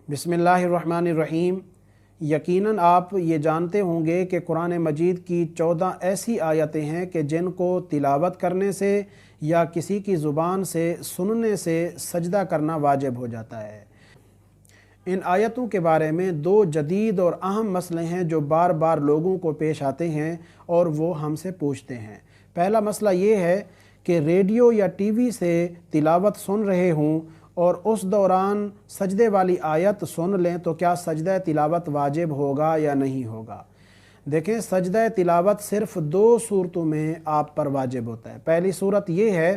बिस्मिल्लाहिर्रहमानिर्रहीम। यकीनन आप ये जानते होंगे कि कुरान मजीद की 14 ऐसी आयतें हैं कि जिनको तिलावत करने से या किसी की ज़ुबान से सुनने से सजदा करना वाजिब हो जाता है। इन आयतों के बारे में दो जदीद और अहम मसले हैं जो बार बार लोगों को पेश आते हैं और वो हमसे पूछते हैं। पहला मसला ये है कि रेडियो या टीवी से तिलावत सुन रहे हों और उस दौरान सजदे वाली आयत सुन लें तो क्या सजदा तिलावत वाजिब होगा या नहीं होगा। देखें, सजदा तिलावत सिर्फ़ दो सूरतों में आप पर वाजिब होता है। पहली सूरत ये है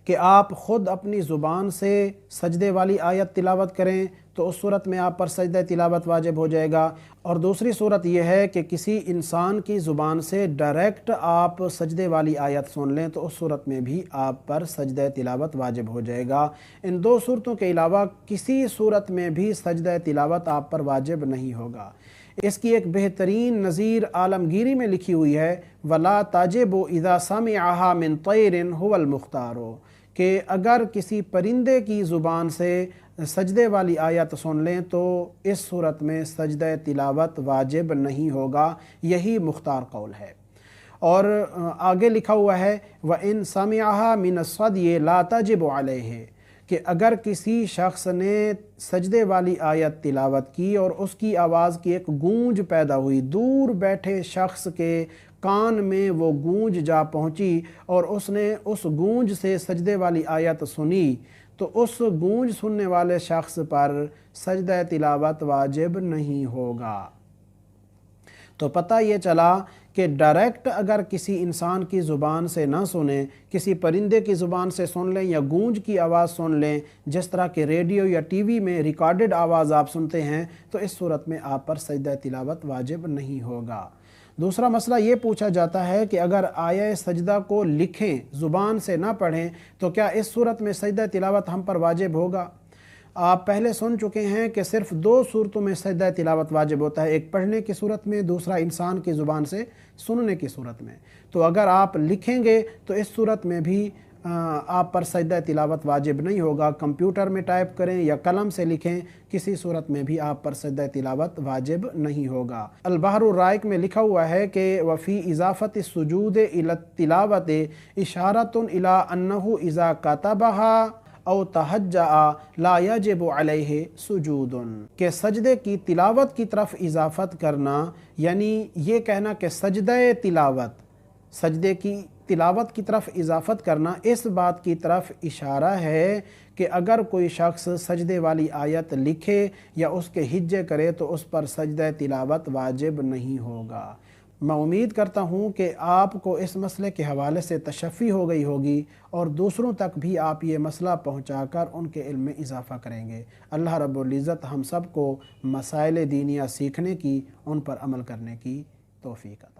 कि आप ख़ुद अपनी ज़ुबान से सजदे वाली आयत तिलावत करें तो उस सूरत में आप पर सजदा तिलावत वाजिब हो जाएगा। और दूसरी सूरत यह है कि किसी इंसान की ज़ुबान से डायरेक्ट आप सजदे वाली आयत सुन लें तो उस सूरत में भी आप पर सजदा तिलावत वाजिब हो जाएगा। इन दो सूरतों के अलावा किसी सूरत में भी सजदा तिलावत आप पर वाजिब नहीं होगा। इसकी एक बेहतरीन नज़ीर आलमगीरी में लिखी हुई है, वला ताजिबु इज़ा समिअहा मिन तैरिन हुवल मुख्तारो, कि अगर किसी परिंदे की ज़ुबान से सजदे वाली आयत सुन लें तो इस सूरत में सजदा तिलावत वाजिब नहीं होगा। यही मुख्तार कौल है। और आगे लिखा हुआ है, व इन समिअहा मिन अस्सदी ला तजिबु अलैहि, कि अगर किसी शख्स ने सजदे वाली आयत तिलावत की और उसकी आवाज़ की एक गूंज पैदा हुई, दूर बैठे शख्स के कान में वो गूंज जा पहुंची और उसने उस गूंज से सजदे वाली आयत सुनी, तो उस गूंज सुनने वाले शख्स पर सजदा तिलावत वाजिब नहीं होगा। तो पता ये चला कि डायरेक्ट अगर किसी इंसान की ज़ुबान से ना सुने, किसी परिंदे की ज़ुबान से सुन लें या गूंज की आवाज़ सुन लें, जिस तरह के रेडियो या टीवी में रिकॉर्डेड आवाज़ आप सुनते हैं, तो इस सूरत में आप पर सजदा तिलावत वाजिब नहीं होगा। दूसरा मसला ये पूछा जाता है कि अगर आया सजदा को लिखें, ज़ुबान से ना पढ़ें, तो क्या इस सूरत में सजदा तिलावत हम पर वाजिब होगा। आप पहले सुन चुके हैं कि सिर्फ़ दो सूरतों में सजदा तिलावत वाजिब होता है, एक पढ़ने की सूरत में, दूसरा इंसान की ज़ुबान से सुनने की सूरत में। तो अगर आप लिखेंगे तो इस सूरत में भी आप पर सजदा तिलावत वाजिब नहीं होगा। कंप्यूटर में टाइप करें या कलम से लिखें, किसी सूरत में भी आप पर सजदा तिलावत वाजिब नहीं होगा। अल-बहरुर राइक में लिखा हुआ है कि वफ़ी इज़ाफ़त सुजूद इला तिलावत इशारतुन इला अन्नहु इज़ा कतबहा औ तहज्जा ला यजिबु अलैहि सुजूदुन, के सजदे की तिलावत की तरफ इजाफ़त करना, यानी ये कहना कि सजदे तिलावत, सजदे की तिलावत की तरफ इजाफ़त करना इस बात की तरफ इशारा है कि अगर कोई शख्स सजदे वाली आयत लिखे या उसके हिज्जे करे तो उस पर सजदा तिलावत वाजिब नहीं होगा। मैं उम्मीद करता हूँ कि आपको इस मसले के हवाले से तशफ़ी हो गई होगी और दूसरों तक भी आप ये मसला पहुँचाकर उनके इल्म में इजाफ़ा करेंगे। अल्लाह रब्बुल इज़्ज़त हम सब को मसाइल दीनिया सीखने की, उन पर अमल करने की तौफ़ीक़।